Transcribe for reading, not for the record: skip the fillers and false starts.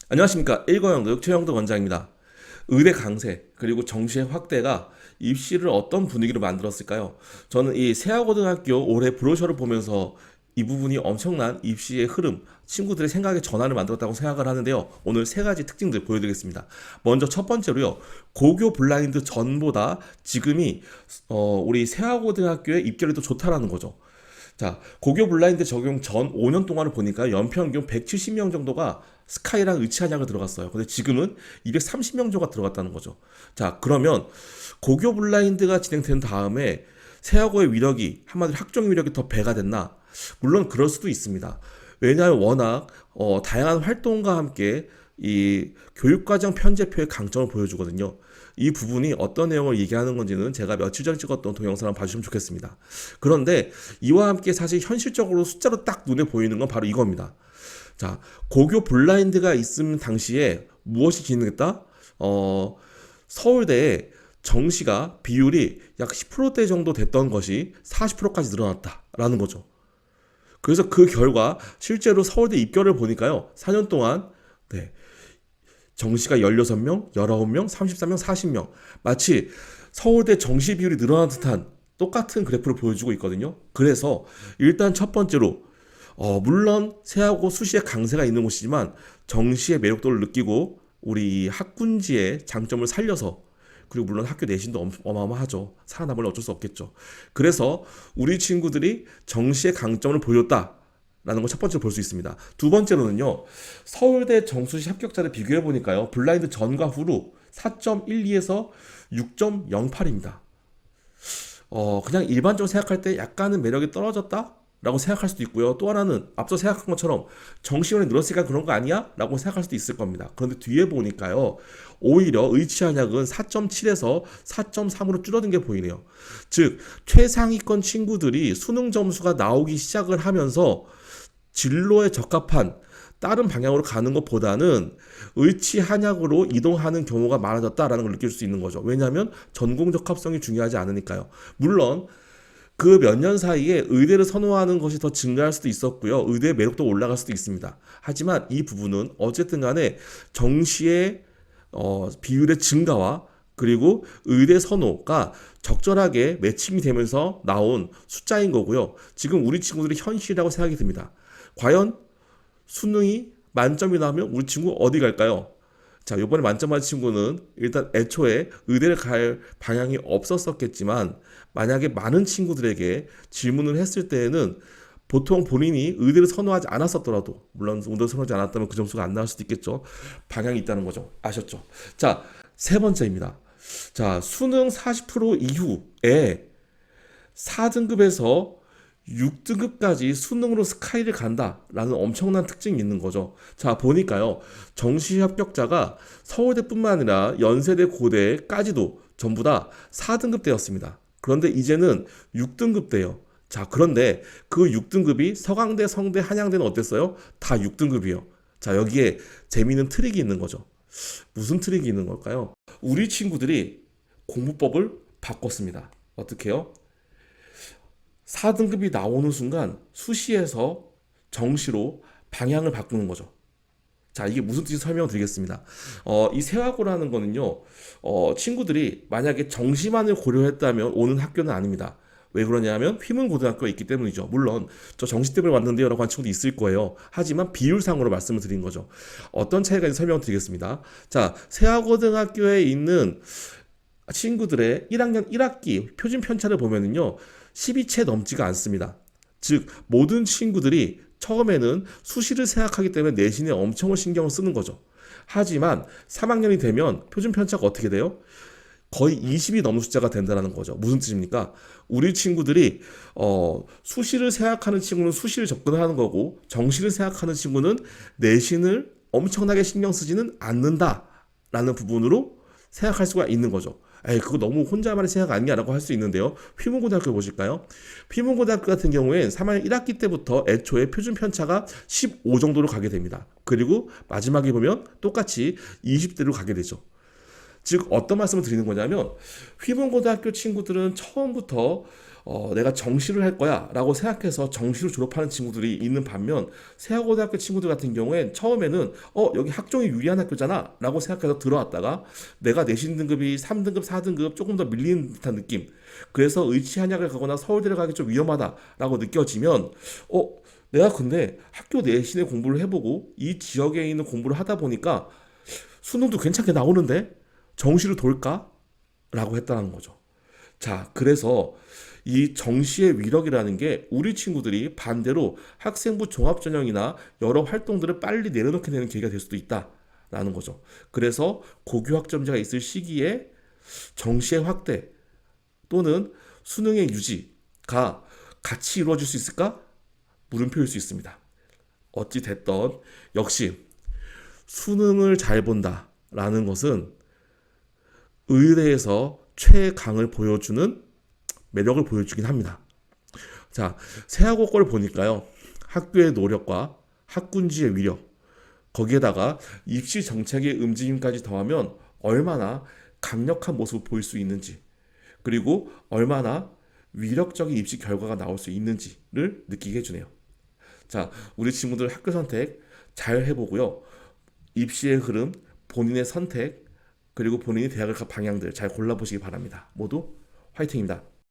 안녕하십니까. 일거영도 최영도 원장입니다. 의대 강세 그리고 정시의 확대가 입시를 어떤 분위기로 만들었을까요? 저는 이 세아고등학교 올해 브로셔를 보면서 이 부분이 엄청난 입시의 흐름, 친구들의 생각의 전환을 만들었다고 생각을 하는데요. 오늘 세 가지 특징들 보여드리겠습니다. 먼저 첫 번째로요. 고교 블라인드 전보다 지금이 우리 세아고등학교의 입결이 더 좋다라는 거죠. 자, 고교 블라인드 적용 전 5년 동안을 보니까 연평균 170명 정도가 스카이랑 의치한약을 들어갔어요. 근데 지금은 230명 정도가 들어갔다는 거죠. 자, 그러면 고교 블라인드가 진행된 다음에 세하고의 위력이 한마디로 학종 위력이 더 배가 됐나? 물론 그럴 수도 있습니다. 왜냐하면 워낙 다양한 활동과 함께 이 교육과정 편제표의 강점을 보여주거든요. 이 부분이 어떤 내용을 얘기하는 건지는 제가 며칠 전 찍었던 동영상을 봐주시면 좋겠습니다. 그런데 이와 함께 사실 현실적으로 숫자로 딱 눈에 보이는 건 바로 이겁니다. 자, 고교 블라인드가 있음 당시에 무엇이 진행했다? 서울대에 정시가 비율이 약 10%대 정도 됐던 것이 40%까지 늘어났다라는 거죠. 그래서 그 결과 실제로 서울대 입결을 보니까요. 4년 동안 네, 정시가 16명, 19명, 33명, 40명. 마치 서울대 정시 비율이 늘어난 듯한 똑같은 그래프를 보여주고 있거든요. 그래서 일단 첫 번째로 물론 세하고 수시의 강세가 있는 곳이지만 정시의 매력도를 느끼고 우리 학군지의 장점을 살려서 그리고 물론 학교 내신도 어마어마하죠. 살아남으려 어쩔 수 없겠죠. 그래서 우리 친구들이 정시의 강점을 보였다. 라는 걸 첫 번째로 볼 수 있습니다. 두 번째로는요. 서울대 정수시 합격자를 비교해 보니까요. 블라인드 전과 후로 4.12에서 6.08입니다. 그냥 일반적으로 생각할 때 약간은 매력이 떨어졌다? 라고 생각할 수도 있고요. 또 하나는 앞서 생각한 것처럼 정시원이 늘었으니까 그런 거 아니야? 라고 생각할 수도 있을 겁니다. 그런데 뒤에 보니까요. 오히려 의치한약은 4.7에서 4.3으로 줄어든 게 보이네요. 즉 최상위권 친구들이 수능 점수가 나오기 시작을 하면서 진로에 적합한 다른 방향으로 가는 것보다는 의치 한약으로 이동하는 경우가 많아졌다라는 걸 느낄 수 있는 거죠. 왜냐하면 전공 적합성이 중요하지 않으니까요. 물론 그 몇 년 사이에 의대를 선호하는 것이 더 증가할 수도 있었고요. 의대의 매력도 올라갈 수도 있습니다. 하지만 이 부분은 어쨌든 간에 정시의 비율의 증가와 그리고 의대 선호가 적절하게 매칭이 되면서 나온 숫자인 거고요. 지금 우리 친구들이 현실이라고 생각이 듭니다. 과연 수능이 만점이 나오면 우리 친구 어디 갈까요? 자, 이번에 만점 받은 친구는 일단 애초에 의대를 갈 방향이 없었었겠지만 만약에 많은 친구들에게 질문을 했을 때에는 보통 본인이 의대를 선호하지 않았었더라도 물론 의대를 선호하지 않았다면 그 점수가 안 나올 수도 있겠죠. 방향이 있다는 거죠. 아셨죠? 자, 세 번째입니다. 자, 수능 40% 이후에 4등급에서 6등급까지 수능으로 스카이를 간다라는 엄청난 특징이 있는 거죠. 자, 보니까요. 정시 합격자가 서울대뿐만 아니라 연세대, 고대까지도 전부 다 4등급대였습니다. 그런데 이제는 6등급대요. 자, 그런데 그 6등급이 서강대, 성대, 한양대는 어땠어요? 다 6등급이요. 자, 여기에 재미있는 트릭이 있는 거죠. 무슨 트릭이 있는 걸까요? 우리 친구들이 공부법을 바꿨습니다. 어떻게요? 4등급이 나오는 순간 수시에서 정시로 방향을 바꾸는 거죠. 자, 이게 무슨 뜻인지 설명드리겠습니다. 이 세화고라는 거는요, 친구들이 만약에 정시만을 고려했다면 오는 학교는 아닙니다. 왜 그러냐면 휘문고등학교가 있기 때문이죠. 물론 저 정시 때문에 왔는데요 라고 한 친구도 있을 거예요. 하지만 비율상으로 말씀을 드린 거죠. 어떤 차이가 있는지 설명드리겠습니다. 자, 세화고등학교에 있는 친구들의 1학년 1학기 표준 편차를 보면은요 12채 넘지가 않습니다. 즉 모든 친구들이 처음에는 수시를 생각하기 때문에 내신에 엄청을 신경을 쓰는 거죠. 하지만 3학년이 되면 표준 편차가 어떻게 돼요? 거의 20이 넘는 숫자가 된다는 거죠. 무슨 뜻입니까? 우리 친구들이 수시를 생각하는 친구는 수시를 접근하는 거고 정시를 생각하는 친구는 내신을 엄청나게 신경 쓰지는 않는다라는 부분으로 생각할 수가 있는 거죠. 에이, 그거 너무 혼자만의 생각 아니냐라고 할 수 있는데요. 휘문고등학교 보실까요? 휘문고등학교 같은 경우엔 3학년 1학기 때부터 애초에 표준 편차가 15 정도로 가게 됩니다. 그리고 마지막에 보면 똑같이 20대로 가게 되죠. 즉 어떤 말씀을 드리는 거냐면 휘문고등학교 친구들은 처음부터 내가 정시를 할 거야 라고 생각해서 정시로 졸업하는 친구들이 있는 반면 세하고등학교 친구들 같은 경우엔 처음에는 여기 학종이 유리한 학교잖아 라고 생각해서 들어왔다가 내가 내신 등급이 3등급, 4등급 조금 더 밀리는 듯한 느낌, 그래서 의치한약을 가거나 서울대를 가기 좀 위험하다라고 느껴지면 내가 근데 학교 내신의 공부를 해보고 이 지역에 있는 공부를 하다 보니까 수능도 괜찮게 나오는데 정시로 돌까? 라고 했다는 거죠. 자, 그래서 이 정시의 위력이라는 게 우리 친구들이 반대로 학생부 종합전형이나 여러 활동들을 빨리 내려놓게 되는 계기가 될 수도 있다라는 거죠. 그래서 고교학점제가 있을 시기에 정시의 확대 또는 수능의 유지가 같이 이루어질 수 있을까? 물음표일 수 있습니다. 어찌 됐던 역시 수능을 잘 본다라는 것은 의대에서 최강을 보여주는 매력을 보여주긴 합니다. 자, 세하고 걸 보니까요. 학교의 노력과 학군지의 위력, 거기에다가 입시 정책의 움직임까지 더하면 얼마나 강력한 모습을 보일 수 있는지, 그리고 얼마나 위력적인 입시 결과가 나올 수 있는지를 느끼게 해주네요. 자, 우리 친구들 학교 선택 잘 해보고요. 입시의 흐름, 본인의 선택, 그리고 본인이 대학을 갈 방향들 잘 골라보시기 바랍니다. 모두 화이팅입니다.